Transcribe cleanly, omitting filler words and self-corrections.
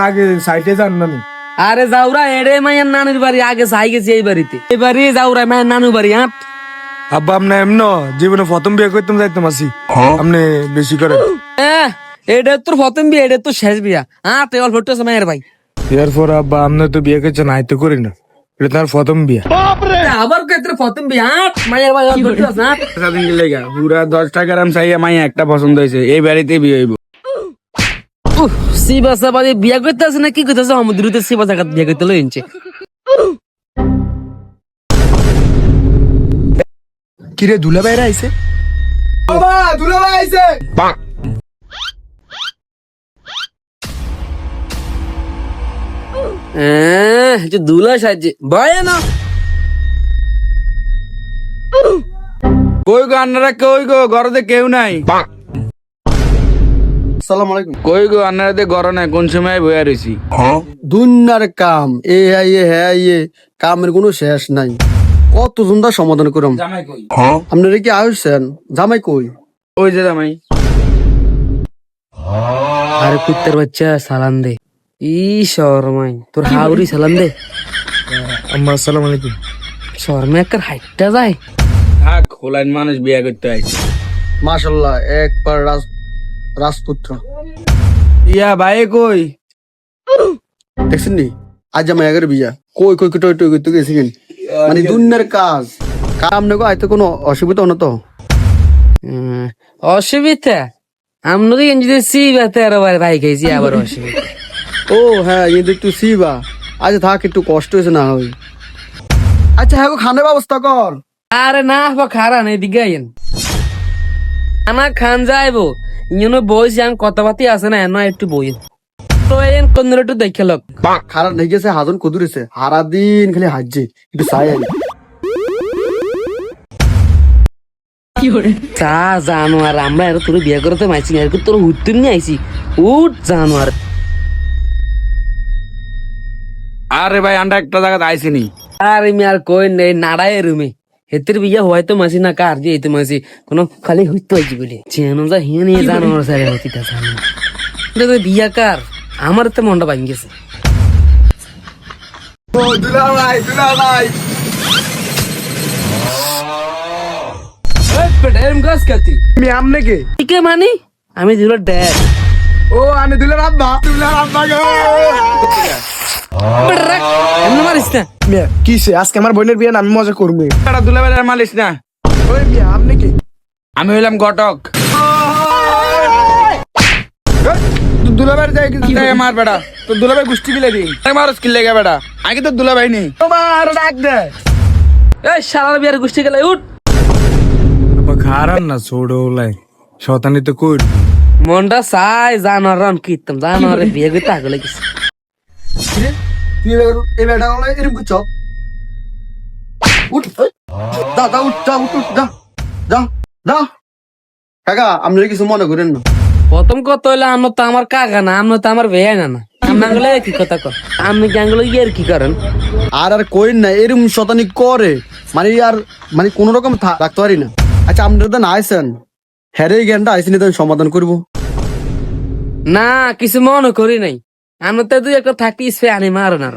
আগে সাইডে যান না নি। আরে যাওরা এড়ে মায়ের নানুর বাড়ি আগে যাই গেছি এই বাড়িতে, এই বাড়ি যাওরা মায়ের নানু বাড়ি। হ্যাঁ আব্বা আপনি এমন জীবনে প্রথম বিয়ে করতাম যাইতাম আসি আপনি বেশি করেন। এটা তোর প্রথম বিয়ে, এটা তোর শেষ বিয়া। হ্যাঁ তুই অল্প একটু মায়ের ভাই। এরপর আব্বা আপনি তো বিয়ে করছেন, আই তো করি না, এটা তার প্রথম বিয়া। আবার কে তোর প্রথম বিয়া? হ্যাঁ মায়ের ভাই অল্প একটু আছে। স্বাধীন লেগা পুরা 10 টাকার আম চাইয়া মাইয়া একটা পছন্দ হয়েছে, এই বাড়িতে বিয়ে হইব। সিবাসা বাড়ি বিয়া করতে আছে না কি করতেছে? আমাদের সিবাসা বিয়া করতে লইছে। কিরে দুলা ভাইরা আইছে? বাবা দুলা ভাই আইছে। দুলা সাজে ভয় না। কই গো আন্নারা, কই গো ঘরে কেউ নাই? আসসালামু আলাইকুম। কই গো আন্নারা ঘরে নাই, কোন সময় বইয়া রয়েছি? দুনিয়ার কাম এ আইয়ে হে আইয়ে, কামের কোনো শেষ নাই। কত জনটা সমাধান করম। জামাই কই? আপনারা কি আসছেন? জামাই কই? ওই যে জামাই। আরে কুত্তার বাচ্চা সালাম দে। ই শর্মাই তোর হাউরি সালাম দে। আম্মা আসসালামু আলাইকুম। শর্মা একটা হাইটটা যায়। থাক, খোলাইন মানুষ বিয়ে করতে আইছে। মাশাআল্লাহ, একবার রাজপুত্র। ইয়া ভাই কই? দেখছেন নি আজ জামাই আগের বিয়া। কই কই টই টই করতে গেছিলেন? মানে দুনিয়ার কাজ কাম নেগো, আইতে কোনো অসুবিধা হলো তো? অসুবিধা আমরা যদি সিবাতে আরো ভাই খাইছি আবার অসুবিধা। ও হ্যাঁ, এই একটু সিবা আজ থাক, একটু কষ্ট হয়েছে না হয়। আচ্ছা হ্যাঁ গো, খানের ব্যবস্থা কর। আরে না বা খারা নেই দিকে আইন আমার খান যাইবো ইউনো বই যান কথাবার্তি আছে না এনো একটু বই তো এন কোন একটু দেখে লোক খারাপ হয়ে গেছে, হাজন কদুরেছে হারা দিন খালি হাজছে, একটু চাই আনি। চা জানো আর আমরা এর তোর বিয়ে করতে মাইছি না, তোর উত্তর নিয়ে আইছি উঠ জানো আর। আরে ভাই আন্ডা একটা জায়গাতে আইসিনি। আর আমি আর কই নেই নাড়াই রুমে হেতের বিয়ে হয়তো মাসি না কার দিয়ে তো মাসি কোনো খালি হইতো আইছি বলে চেনো যা হিয়ে নিয়ে জানো আর সারে হতি তা জানো বিয়া কার আমার তো মনটা ভাঙ গেছে। ও দুলা ভাই দুলা ভাই। এরম গাছ কাতি আমি আমনে কে? কে মানি আমি দিল ড্যাড। ও আমি দুলার আব্বা। দুলার আব্বা গো। এমন মারিস না। মিয়া কিসে আজকে আমার বোনের বিয়ে না, আমি মজা করবো। এটা দুলাবেলার মালিস না। ওই মিয়া আপনি কি? আমি হইলাম ঘটক। দুলাবের যাই আমার বেটা তো দুলাভাই গোষ্ঠী গিলে দিন আমার স্কিল লেগে বেটা, আগে তো দুলাভাই নেই। তোমার ডাক দে। এই শালার বিয়ার গোষ্ঠী গেলে উঠ। আব্বা খারান না ছোড়ো লাই শতানি তো কই। মনটা চাই জানোয়ার রান কীর্তন জানোয়ারে বিয়ে করতে আগে লেগেছে। তুই এই বেটা হলো এরকম করছ? উঠ যা যা, উঠ যা, উঠ উঠ, যা যা যা। কাকা আপনারা কিছু মনে করেন না। প্রথম কথা হইলে আমরা তো আমার কাকা না, আমরা তো আমার বেয়া না আমরা গেলে কি কথা কর আপনি গ্যাংগুলো গিয়ে আর কি করেন? আর আর কইন না, এরকম শতানি করে মানে আর মানে কোন রকম রাখতে পারি না। আচ্ছা আপনারা তো না আইসেন, হ্যাঁ এই জ্ঞানটা আইসেন সমাধান করবো। না কিছু মনে করি নাই, আমরা তো দুই একটা থাকতে ইসে আনি মারো না।